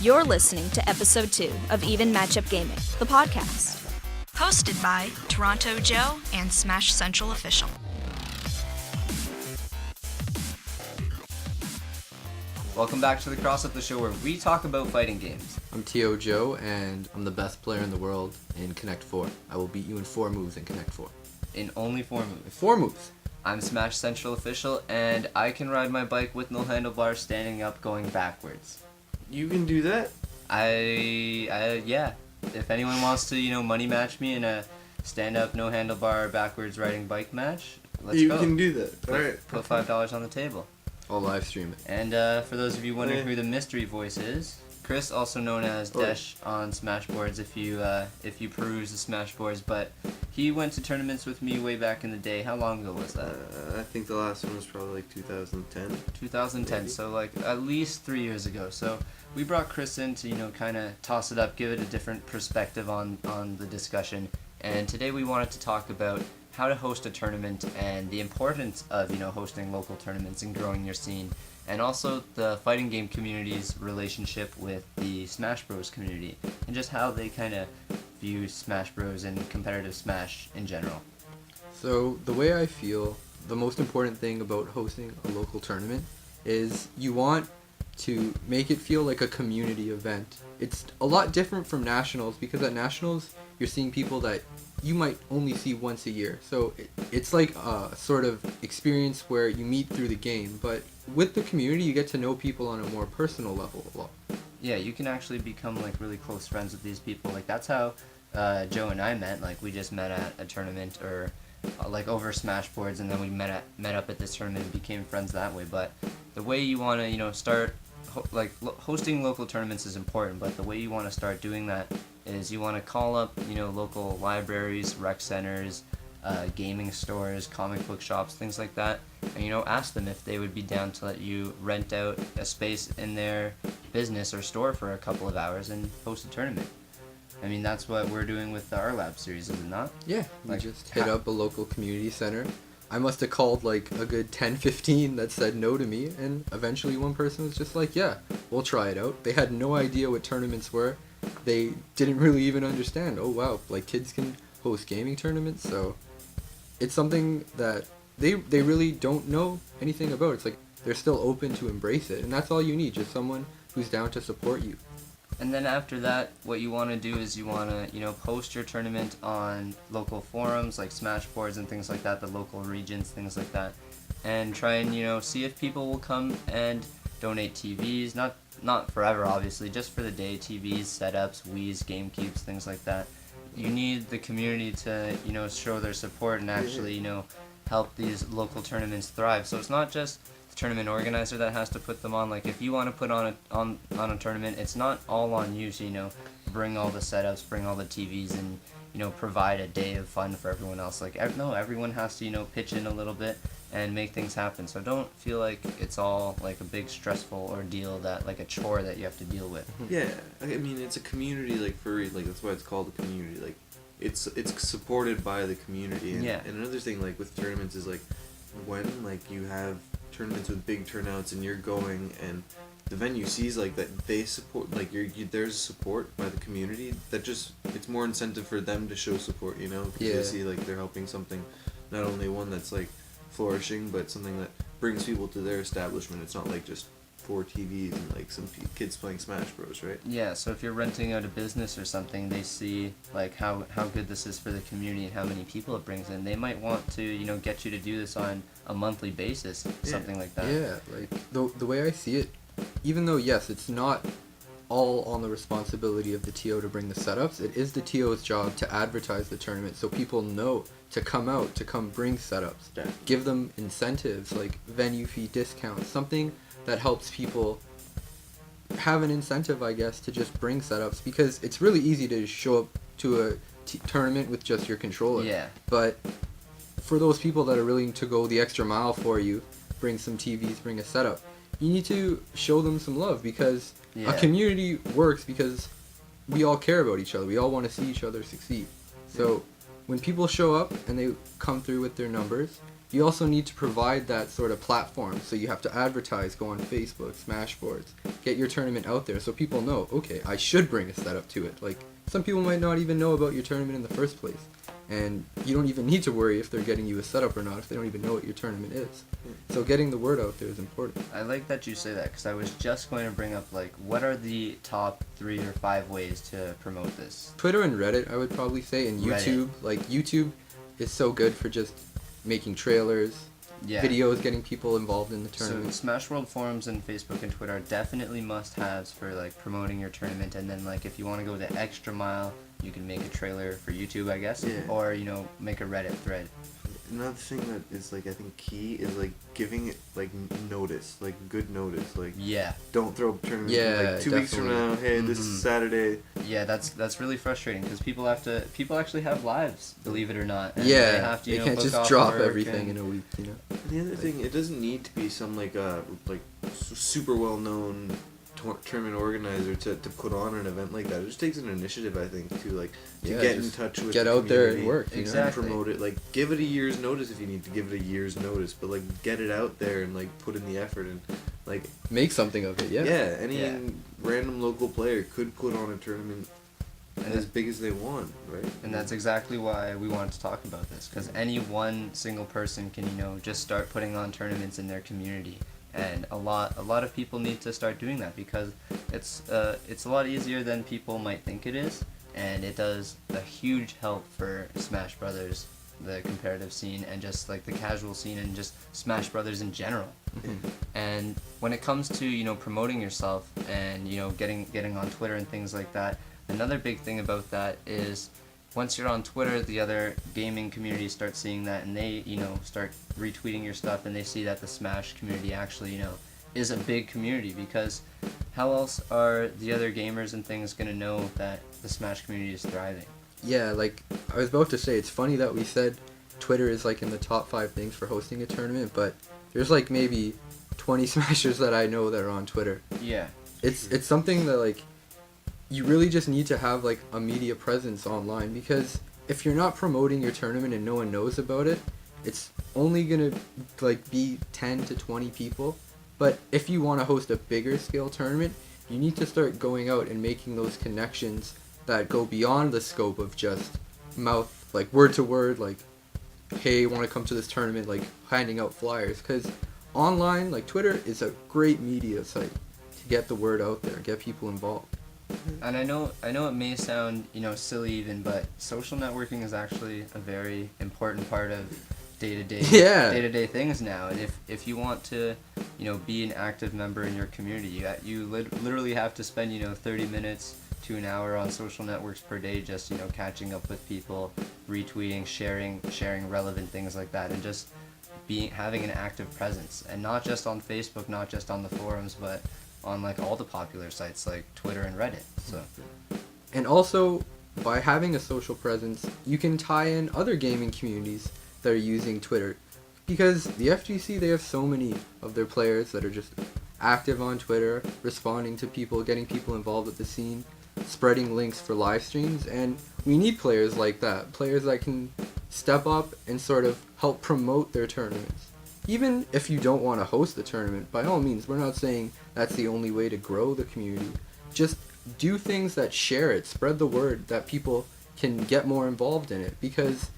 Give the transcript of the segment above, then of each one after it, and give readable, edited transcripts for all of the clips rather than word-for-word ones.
You're listening to episode 2 of Even Matchup Gaming, the podcast. Hosted by Toronto Joe and Smash Central Official. Welcome back to the Crossup, the show where we talk about fighting games. I'm T.O. Joe, and I'm the best player in the world in Connect 4. I will beat you in 4 moves in Connect 4. In only 4 moves. 4 moves. I'm Smash Central Official, and I can ride my bike with no handlebars, standing up, going backwards. You can do that? Yeah. If anyone wants to, money match me in a stand-up, no handlebar, backwards riding bike match, let's go. You can do that. Alright. Put $5 on the table. I'll live stream it. And for those of you wondering who the mystery voice is, Chris, also known as Desh on Smashboards, if you peruse the Smashboards, but he went to tournaments with me way back in the day. How long ago was that? I think the last one was probably like 2010. 2010, maybe. So like at least 3 years ago. So we brought Chris in to, kind of toss it up, give it a different perspective on the discussion. And today we wanted to talk about how to host a tournament and the importance of, hosting local tournaments and growing your scene. And also the fighting game community's relationship with the Smash Bros community and just how they kind of view Smash Bros and competitive Smash in general. So the way I feel, the most important thing about hosting a local tournament is you want to make it feel like a community event. It's a lot different from nationals because at nationals you're seeing people that you might only see once a year. So it's like a sort of experience where you meet through the game, but with the community you get to know people on a more personal level a lot. Yeah, you can actually become like really close friends with these people. Like that's how Joe and I met. Like we just met at a tournament or like over Smashboards, and then we met up at this tournament and became friends that way. But the way you want to start hosting local tournaments is important, but the way you want to start doing that is you want to call up local libraries, rec centers, gaming stores, comic book shops, things like that, and ask them if they would be down to let you rent out a space in their business or store for a couple of hours and host a tournament. I mean, that's what we're doing with our lab series, is it not? Yeah, we just hit up a local community center. I must have called like a good 10-15 that said no to me, and eventually one person was just like, yeah, we'll try it out. They had no idea what tournaments were. They didn't really even understand, oh wow, like kids can host gaming tournaments, so it's something that they really don't know anything about. It's like they're still open to embrace it, and that's all you need, just someone who's down to support you. And then after that, what you want to do is you want to, post your tournament on local forums like Smashboards and things like that, the local regions, things like that, and try and, see if people will come and donate TVs, not forever, obviously, just for the day, TVs, setups, Wii's, GameCubes, things like that. You need the community to, show their support and actually, help these local tournaments thrive. So it's not just the tournament organizer that has to put them on. Like if you want to put on a tournament, it's not all on you. So bring all the setups, bring all the TVs, and provide a day of fun for everyone else. Like no, everyone has to pitch in a little bit and make things happen. So don't feel like it's all like a big stressful ordeal, that like a chore that you have to deal with. Yeah, I mean it's a community, like for real, like that's why it's called a community. Like it's supported by the community. And, yeah. And another thing like with tournaments is like when like you have tournaments with big turnouts and you're going and the venue sees like that they support, like there's support by the community, that just it's more incentive for them to show support, because they see like they're helping something, not only one that's like flourishing, but something that brings people to their establishment. It's not like just 4 TVs and like some kids playing Smash Bros, right? Yeah, so if you're renting out a business or something, they see like how good this is for the community and how many people it brings in. They might want to, get you to do this on a monthly basis, something like that. Yeah, like the way I see it, even though yes, it's not all on the responsibility of the TO to bring the setups, it is the TO's job to advertise the tournament so people know to come out, to come bring setups. Yeah. Give them incentives like venue fee discounts, something that helps people have an incentive, I guess, to just bring setups, because it's really easy to show up to a tournament with just your controller. Yeah. But for those people that are willing to go the extra mile for you, bring some TVs, bring a setup, you need to show them some love, because a community works because we all care about each other. We all want to see each other succeed. So when people show up and they come through with their numbers, you also need to provide that sort of platform. So you have to advertise, go on Facebook, Smashboards, get your tournament out there so people know, okay, I should bring a setup to it. Like, some people might not even know about your tournament in the first place. And you don't even need to worry if they're getting you a setup or not if they don't even know what your tournament is. So getting the word out there is important. I like that you say that, because I was just going to bring up, like, what are the top 3 or 5 ways to promote this? Twitter and Reddit, I would probably say, and YouTube. Reddit. Like, YouTube is so good for just making trailers, videos, getting people involved in the tournament. So Smash World forums and Facebook and Twitter are definitely must-haves for, like, promoting your tournament. And then, like, if you want to go the extra mile, you can make a trailer for YouTube, I guess, or, you know, make a Reddit thread. Another thing that is, like, I think key is, like, giving it, like, notice, like, good notice, like, don't throw up tournament, like, 2 weeks from now, hey, this is Saturday. Yeah, that's really frustrating, because people actually have lives, believe it or not. And They have to, can't just drop everything in a week, you know. And the other thing, it doesn't need to be some, like super well-known tournament organizer to put on an event like that. It just takes an initiative, I think, to get in touch with get the out there and work, exactly. and promote it. Like, give it a year's notice if you need to give it a year's notice, but like get it out there and like put in the effort and like make something of it. Any random local player could put on a tournament as big as they want, right? And that's exactly why we wanted to talk about this, because any one single person can, you know, just start putting on tournaments in their community. And a lot of people need to start doing that, because it's a lot easier than people might think it is, and it does a huge help for Smash Brothers, the competitive scene, and just like the casual scene, and just Smash Brothers in general. And when it comes to, you know, promoting yourself and, you know, getting on Twitter and things like that, another big thing about that is, once you're on Twitter, the other gaming communities start seeing that, and they, you know, start retweeting your stuff, and they see that the Smash community actually, you know, is a big community, because how else are the other gamers and things going to know that the Smash community is thriving? Yeah, like, I was about to say, it's funny that we said Twitter is, like, in the top 5 things for hosting a tournament, but there's, like, maybe 20 Smashers that I know that are on Twitter. Yeah. It's something that, like, you really just need to have, like, a media presence online, because if you're not promoting your tournament and no one knows about it, it's only gonna, like, be 10 to 20 people. But if you want to host a bigger scale tournament, you need to start going out and making those connections that go beyond the scope of just mouth, like, word to word, like, hey, want to come to this tournament, like, handing out flyers. Because online, like, Twitter is a great media site to get the word out there, get people involved. And I know it may sound, you know, silly even, but social networking is actually a very important part of day-to-day things now. And if you want to, you know, be an active member in your community, you literally have to spend, you know, 30 minutes to an hour on social networks per day, just, you know, catching up with people, retweeting, sharing relevant things like that, and just having an active presence, and not just on Facebook, not just on the forums, but on, like, all the popular sites like Twitter and Reddit. So, and also, by having a social presence, you can tie in other gaming communities that are using Twitter, because the FGC, they have so many of their players that are just active on Twitter, responding to people, getting people involved with the scene, spreading links for live streams, and we need players like that, players that can step up and sort of help promote their tournaments. Even if you don't want to host the tournament, by all means, we're not saying that's the only way to grow the community. Just do things that share it, spread the word, that people can get more involved in it, because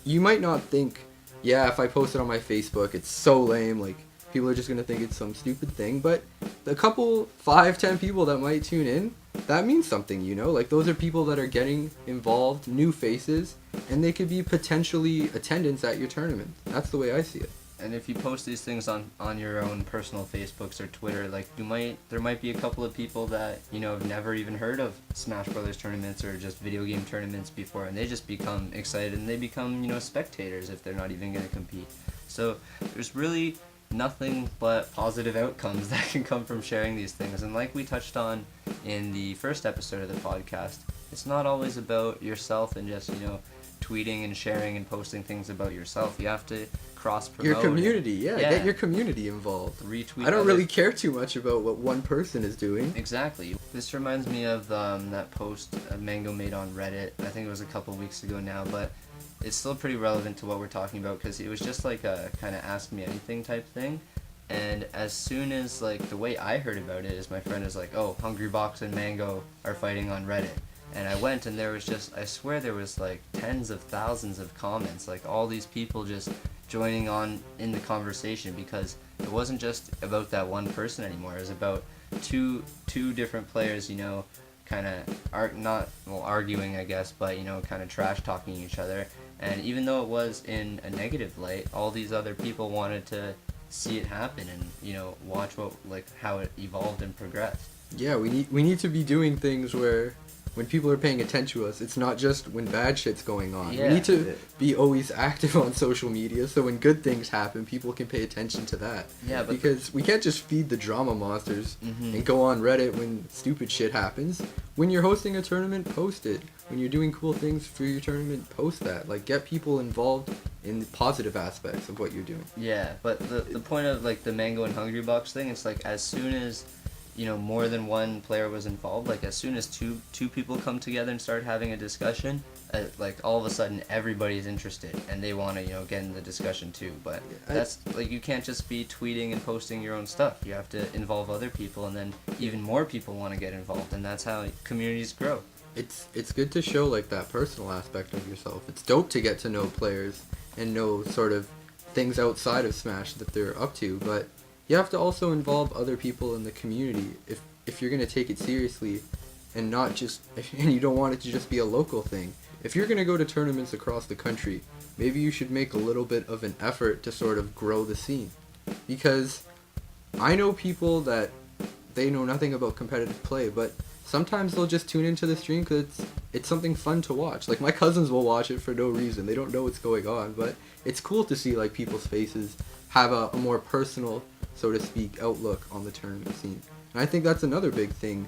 you might not think, yeah, if I post it on my Facebook, it's so lame, like, people are just going to think it's some stupid thing, but the couple, 5-10 people that might tune in, that means something, you know? Like, those are people that are getting involved, new faces, and they could be potentially attendants at your tournament. That's the way I see it. and if you post these things on your own personal Facebooks or Twitter, like, there might be a couple of people that, you know, have never even heard of Smash Brothers tournaments or just video game tournaments before, and they just become excited, and they become, you know, spectators if they're not even going to compete. So there's really nothing but positive outcomes that can come from sharing these things. And like we touched on in the first episode of the podcast, it's not always about yourself and just, you know, tweeting and sharing and posting things about yourself. You have to cross-promote. Your community, get your community involved. Retweet. I don't really care too much about what one person is doing. Exactly. This reminds me of that post Mango made on Reddit. I think it was a couple weeks ago now, but it's still pretty relevant to what we're talking about, because it was just like a kind of ask me anything type thing. And as soon as, like, the way I heard about it is my friend is like, oh, Hungry Box and Mango are fighting on Reddit. And I went, and there was just, I swear there was like tens of thousands of comments, like all these people just joining on in the conversation, because it wasn't just about that one person anymore. It was about two different players, you know, kind of not arguing, I guess, but, you know, kind of trash talking each other. And even though it was in a negative light, all these other people wanted to see it happen and, you know, watch how it evolved and progressed. Yeah, we need to be doing things where when people are paying attention to us, it's not just when bad shit's going on. Yeah. We need to be always active on social media, so when good things happen, people can pay attention to that. Yeah, but because we can't just feed the drama monsters Mhm. and go on Reddit when stupid shit happens. When you're hosting a tournament, post it. When you're doing cool things for your tournament, post that. Like, get people involved in the positive aspects of what you're doing. Yeah, but the point of, like, the Mango and Hungry Box thing, it's like as soon as, you know, more than one player was involved, like as soon as two people come together and start having a discussion, like all of a sudden everybody's interested and they want to, you know, get in the discussion too. But that's like, you can't just be tweeting and posting your own stuff. You have to involve other people, and then even more people want to get involved, and that's how communities grow. It's good to show, like, that personal aspect of yourself. It's dope to get to know players and know sort of things outside of Smash that they're up to, but you have to also involve other people in the community if you're going to take it seriously, and not just and you don't want it to just be a local thing. If you're going to go to tournaments across the country, maybe you should make a little bit of an effort to sort of grow the scene. Because I know people that they know nothing about competitive play, but sometimes they'll just tune into the stream because it's something fun to watch. Like, my cousins will watch it for no reason. They don't know what's going on, but it's cool to see, like, people's faces have a more personal, so to speak, outlook on the tournament scene. And I think that's another big thing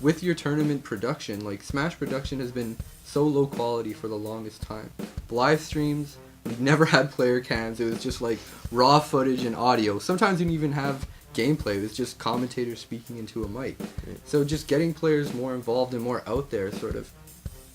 with your tournament production. Like, Smash production has been so low quality for the longest time. Live streams, we never had player cams. It was just like raw footage and audio. Sometimes you didn't even have gameplay. It was just commentators speaking into a mic. So just getting players more involved and more out there, sort of,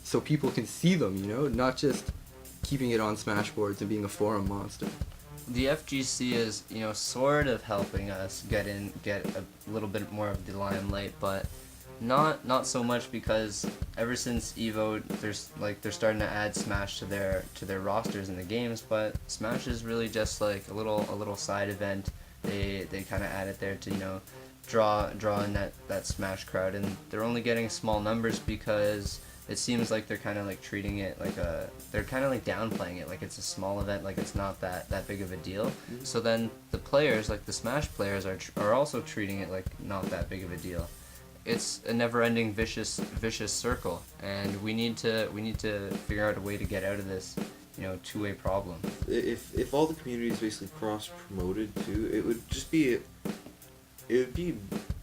so people can see them, you know, not just keeping it on Smashboards and being a forum monster. The FGC is, you know, sort of helping us get a little bit more of the limelight, but not so much, because ever since Evo, they're starting to add Smash to their rosters in the games, but Smash is really just like a little side event. They kind of add it there to, you know, draw in that Smash crowd, and they're only getting small numbers because it seems like they're kind of like treating it like they're kind of like downplaying it, like it's a small event, like it's not that big of a deal. Mm-hmm. So then the players, like the Smash players, are also treating it like not that big of a deal. It's a never-ending vicious circle, and we need to figure out a way to get out of this, you know, two-way problem. If all the communities basically cross-promoted too, it would just be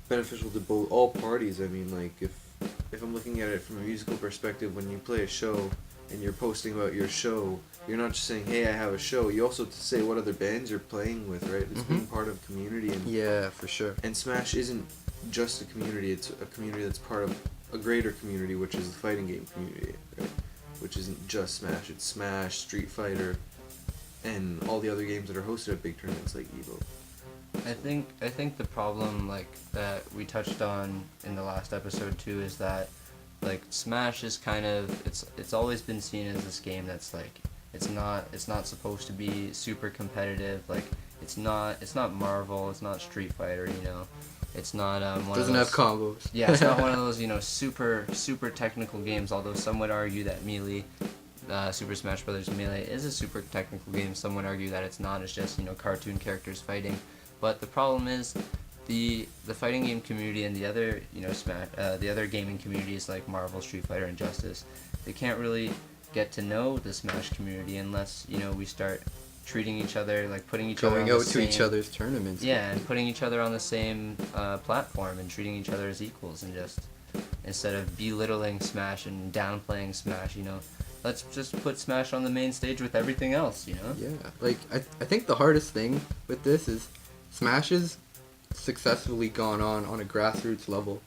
beneficial to all parties. I mean, like, if I'm looking at it from a musical perspective, when you play a show and you're posting about your show, you're not just saying, hey, I have a show. You also have to say what other bands you're playing with, right? It's being part of community. And, yeah, for sure. And Smash isn't just a community. It's a community that's part of a greater community, which is the fighting game community, right? Which isn't just Smash. It's Smash, Street Fighter, and all the other games that are hosted at big tournaments like Evo. I think the problem, like, that we touched on in the last episode too, is that, like, Smash is kind of, it's always been seen as this game that's like, it's not supposed to be super competitive. Like, it's not Marvel, it's not Street Fighter, you know. It's not one doesn't of those, have combos. Yeah, it's not one of those, you know, super technical games. Although some would argue that Melee, Super Smash Bros. Melee is a super technical game. Some would argue that it's not. It's just, you know, cartoon characters fighting. But the problem is, the fighting game community and the other, you know, the other gaming communities like Marvel, Street Fighter, and Justice, they can't really get to know the Smash community unless, you know, we start treating each other, like putting each other on going out the to same, each other's tournaments. yeah, and putting each other on the same platform and treating each other as equals, and just instead of belittling Smash and downplaying Smash, you know, let's just put Smash on the main stage with everything else, you know? Yeah, like, I think the hardest thing with this is Smash has successfully gone on a grassroots level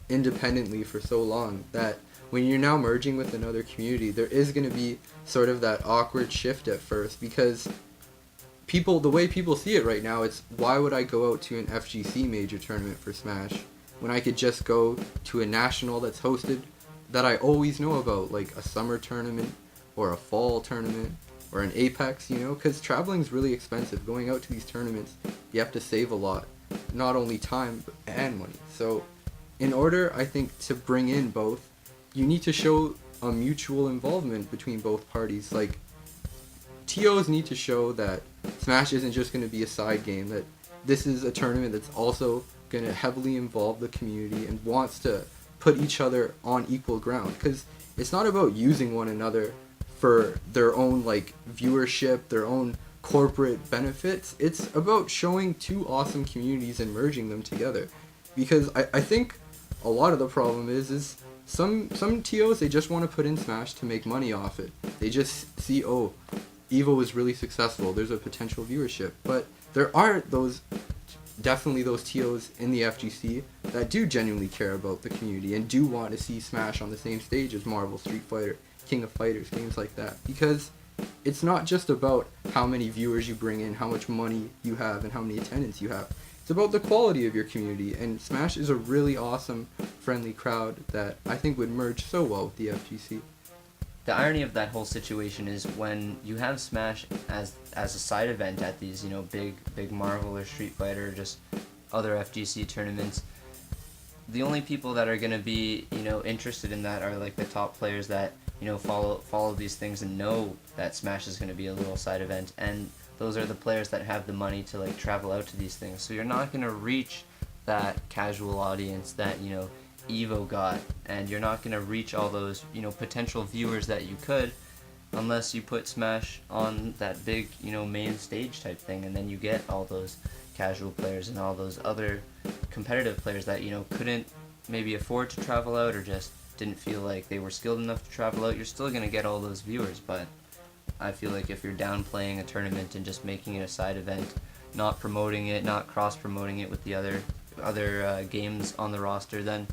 independently for so long that when you're now merging with another community, there is going to be sort of that awkward shift at first, because the way people see it right now, it's why would I go out to an FGC major tournament for Smash when I could just go to a national that's hosted that I always know about, like a summer tournament or a fall tournament or an Apex, because traveling's really expensive. Going out to these tournaments, you have to save a lot, not only time and money. So in order, I think, to bring in both, you need to show a mutual involvement between both parties. Like, TOs need to show that Smash isn't just going to be a side game, that this is a tournament that's also going to heavily involve the community and wants to put each other on equal ground, because it's not about using one another for their own like viewership, their own corporate benefits. It's about showing two awesome communities and merging them together, because I think a lot of the problem is some TOs, they just want to put in Smash to make money off it. They just see, oh, EVO was really successful, there's a potential viewership. But there are definitely those TOs in the FGC that do genuinely care about the community and do want to see Smash on the same stage as Marvel, Street Fighter, King of Fighters, games like that. Because it's not just about how many viewers you bring in, how much money you have, and how many attendance you have. It's about the quality of your community, and Smash is a really awesome, friendly crowd that I think would merge so well with the FGC. The irony of that whole situation is when you have Smash as a side event at these, big Marvel or Street Fighter or just other FGC tournaments, the only people that are going to be, interested in that are like the top players that, follow these things and know that Smash is going to be a little side event, and those are the players that have the money to like travel out to these things. So you're not going to reach that casual audience that, EVO got, and you're not going to reach all those, potential viewers that you could unless you put Smash on that big, main stage type thing, and then you get all those casual players and all those other competitive players that, couldn't maybe afford to travel out or just didn't feel like they were skilled enough to travel out. You're still going to get all those viewers, but I feel like if you're downplaying a tournament and just making it a side event, not promoting it, not cross-promoting it with the other games on the roster, then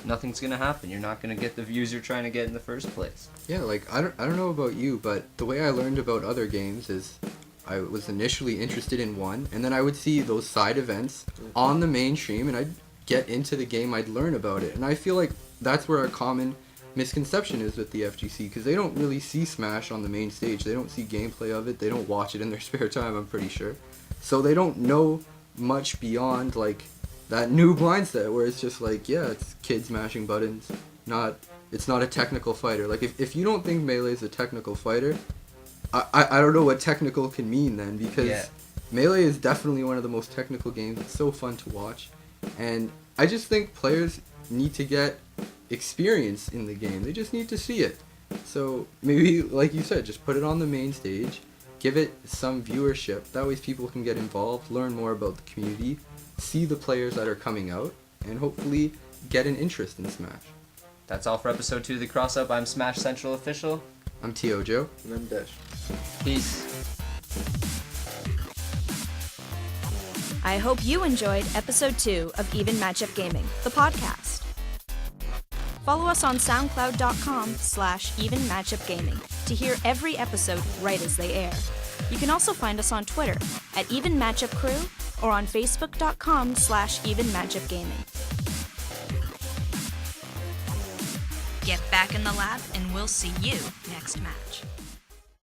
nothing's gonna happen. You're not gonna get the views you're trying to get in the first place. Yeah, like I don't know about you, but the way I learned about other games is I was initially interested in one, and then I would see those side events on the mainstream, and I'd get into the game, I'd learn about it, and I feel like that's where a common misconception is with the FGC, because they don't really see Smash on the main stage. They don't see gameplay of it. They don't watch it in their spare time, I'm pretty sure. So they don't know much beyond like that noob mindset where it's just like, yeah, it's kids mashing buttons. It's not a technical fighter. Like if you don't think Melee is a technical fighter, I don't know what technical can mean then, because Melee is definitely one of the most technical games. It's so fun to watch, and I just think players need to get experience in the game. They just need to see it. So maybe, like you said, just put it on the main stage, give it some viewership. That way people can get involved, learn more about the community, see the players that are coming out, and hopefully get an interest in Smash. That's all for episode 2 of the Crossup. I'm Smash Central Official. I'm T.O. Joe. And I'm Dash. Peace. I hope you enjoyed episode 2 of Even Matchup Gaming, the podcast. Follow us on soundcloud.com/EvenMatchupGaming to hear every episode right as they air. You can also find us on Twitter at EvenMatchupCrew or on Facebook.com/EvenMatchupGaming. Get back in the lab and we'll see you next match.